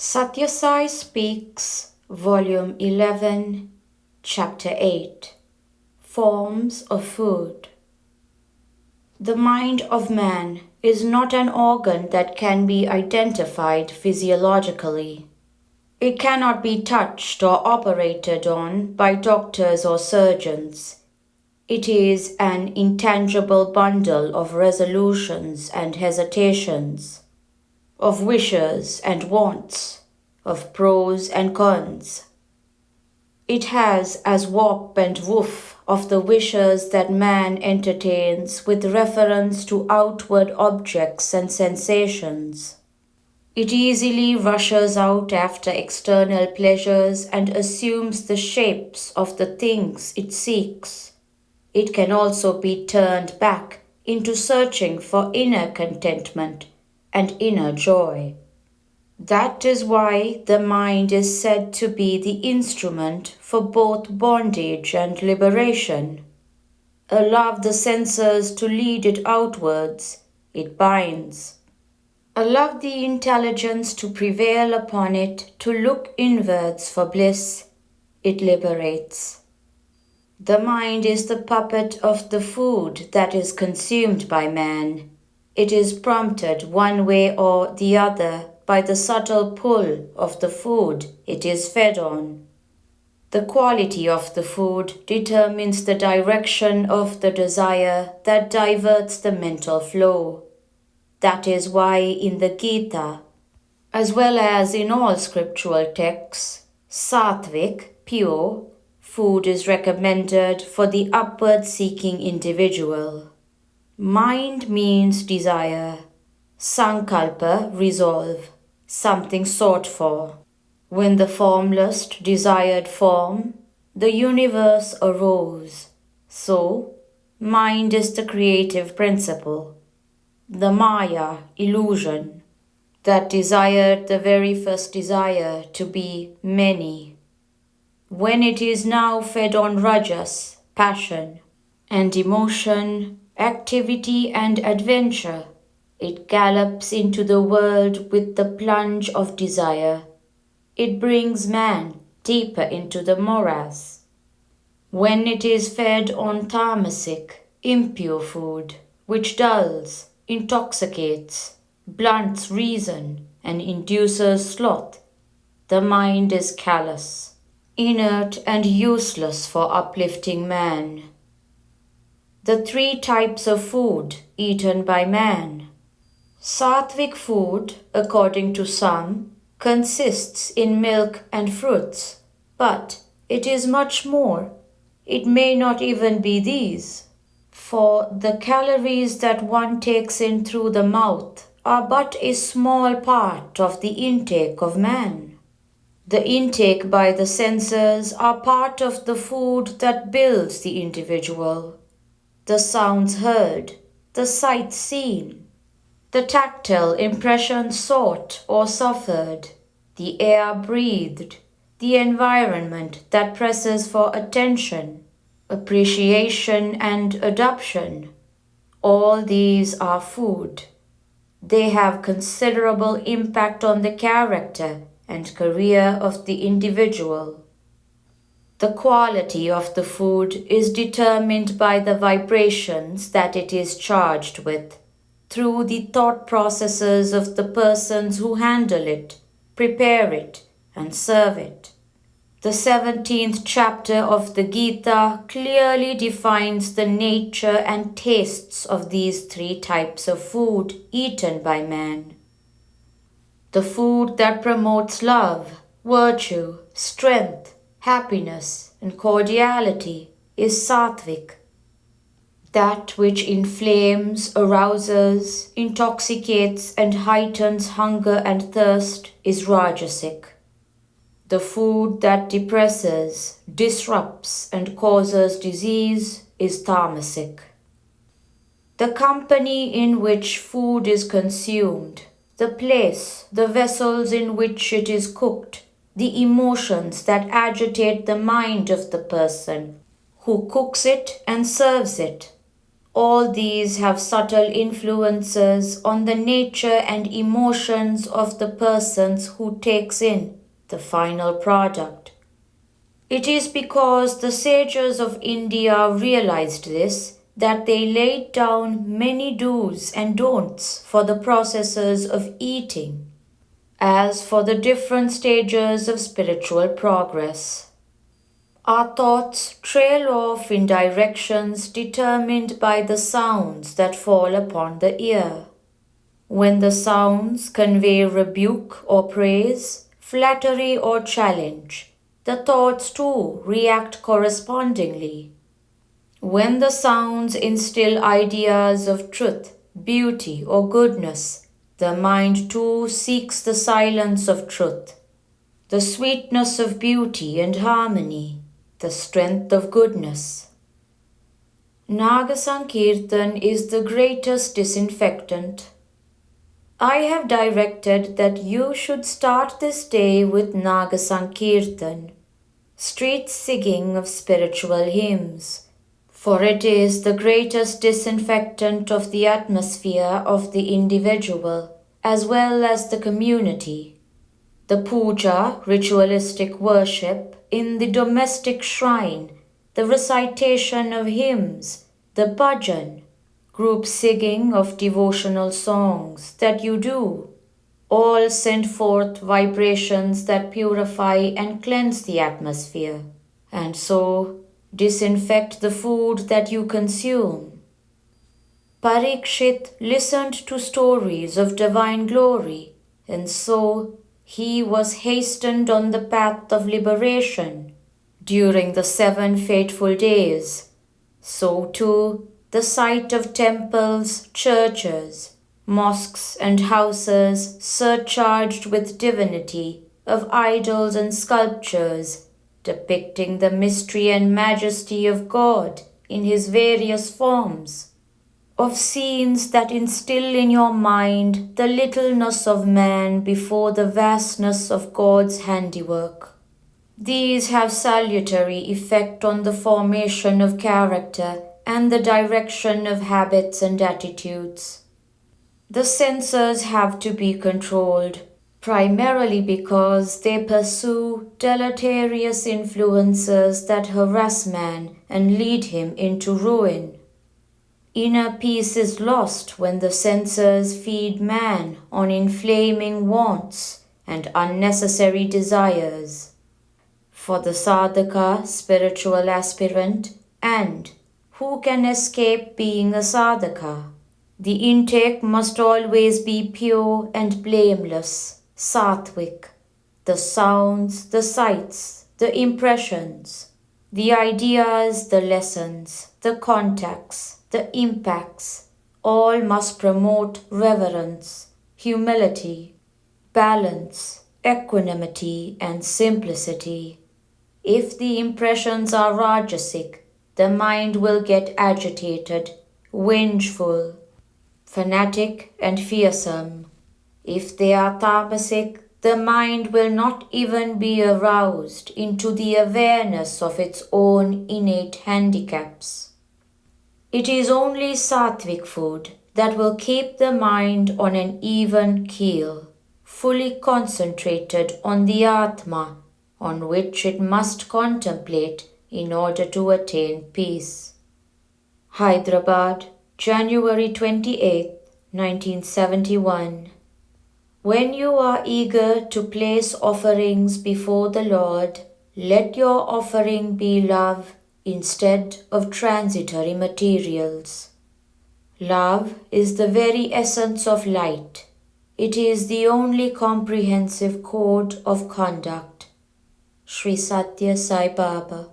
Sathya Sai Speaks, Volume 11, Chapter 8, Forms of Food. The mind of man is not an organ that can be identified physiologically. It cannot be touched or operated on by doctors or surgeons. It is an intangible bundle of resolutions and hesitations, of wishes and wants, of pros and cons. It has as warp and woof of the wishes that man entertains with reference to outward objects and sensations. It easily rushes out after external pleasures and assumes the shapes of the things it seeks. It can also be turned back into searching for inner contentment and inner joy. That is why the mind is said to be the instrument for both bondage and liberation. Allow the senses to lead it outwards, it binds. Allow the intelligence to prevail upon it to look inwards for bliss, it liberates. The mind is the puppet of the food that is consumed by man. It is prompted one way or the other by the subtle pull of the food it is fed on. The quality of the food determines the direction of the desire that diverts the mental flow. That is why in the Gita, as well as in all scriptural texts, sattvic, pure, food is recommended for the upward-seeking individual. Mind means desire, sankalpa, resolve, something sought for. When the formless desired form, the universe arose. So, mind is the creative principle, the Maya, illusion, that desired the very first desire to be many. When it is now fed on rajas, passion, and emotion, activity and adventure, it gallops into the world with the plunge of desire. It brings man deeper into the morass. When it is fed on tamasic, impure food, which dulls, intoxicates, blunts reason, and induces sloth, the mind is callous, inert and useless for uplifting man. The three types of food eaten by man. Sattvic food, according to some, consists in milk and fruits, but it is much more. It may not even be these, for the calories that one takes in through the mouth are but a small part of the intake of man. The intake by the senses are part of the food that builds the individual. The sounds heard, the sights seen, the tactile impression sought or suffered, the air breathed, the environment that presses for attention, appreciation and adoption, all these are food. They have considerable impact on the character and career of the individual. The quality of the food is determined by the vibrations that it is charged with, through the thought processes of the persons who handle it, prepare it, and serve it. The 17th chapter of the Gita clearly defines the nature and tastes of these three types of food eaten by man. The food that promotes love, virtue, strength, happiness, and cordiality is sattvic. That which inflames, arouses, intoxicates, and heightens hunger and thirst is rajasic. The food that depresses, disrupts, and causes disease is tamasic. The company in which food is consumed, the place, the vessels in which it is cooked, the emotions that agitate the mind of the person who cooks it and serves it, All these have subtle influences on the nature and emotions of the persons who takes in the final product. It is because the sages of India realized this that they laid down many do's and don'ts for the processes of eating, as for the different stages of spiritual progress. Our thoughts trail off in directions determined by the sounds that fall upon the ear. When the sounds convey rebuke or praise, flattery or challenge, the thoughts too react correspondingly. When the sounds instill ideas of truth, beauty, or goodness, the mind too seeks the silence of truth, the sweetness of beauty and harmony, the strength of goodness. Naga Sankirtan is the greatest disinfectant. I have directed that you should start this day with Naga Sankirtan, street singing of spiritual hymns, for it is the greatest disinfectant of the atmosphere of the individual as well as the community. The puja, ritualistic worship, in the domestic shrine, the recitation of hymns, the bhajan, group singing of devotional songs that you do, all send forth vibrations that purify and cleanse the atmosphere, and so disinfect the food that you consume. Parikshit listened to stories of divine glory, and so he was hastened on the path of liberation during the 7 fateful days. So too, the sight of temples, churches, mosques and houses surcharged with divinity, of idols and sculptures, depicting the mystery and majesty of God in His various forms, of scenes that instill in your mind the littleness of man before the vastness of God's handiwork. These have salutary effect on the formation of character and the direction of habits and attitudes. The senses have to be controlled, primarily because they pursue deleterious influences that harass man and lead him into ruin. Inner peace is lost when the senses feed man on inflaming wants and unnecessary desires. For the sadhaka, spiritual aspirant, and who can escape being a sadhaka? The intake must always be pure and blameless, sattvic. The sounds, the sights, the impressions, the ideas, the lessons, the contacts, the impacts, all must promote reverence, humility, balance, equanimity, and simplicity. If the impressions are rajasic, the mind will get agitated, vengeful, fanatic, and fearsome. If they are tamasic, the mind will not even be aroused into the awareness of its own innate handicaps. It is only sattvic food that will keep the mind on an even keel, fully concentrated on the Atma, on which it must contemplate in order to attain peace. Hyderabad, January 28, 1971. When you are eager to place offerings before the Lord, let your offering be love instead of transitory materials. Love is the very essence of light. It is the only comprehensive code of conduct. Sri Sathya Sai Baba.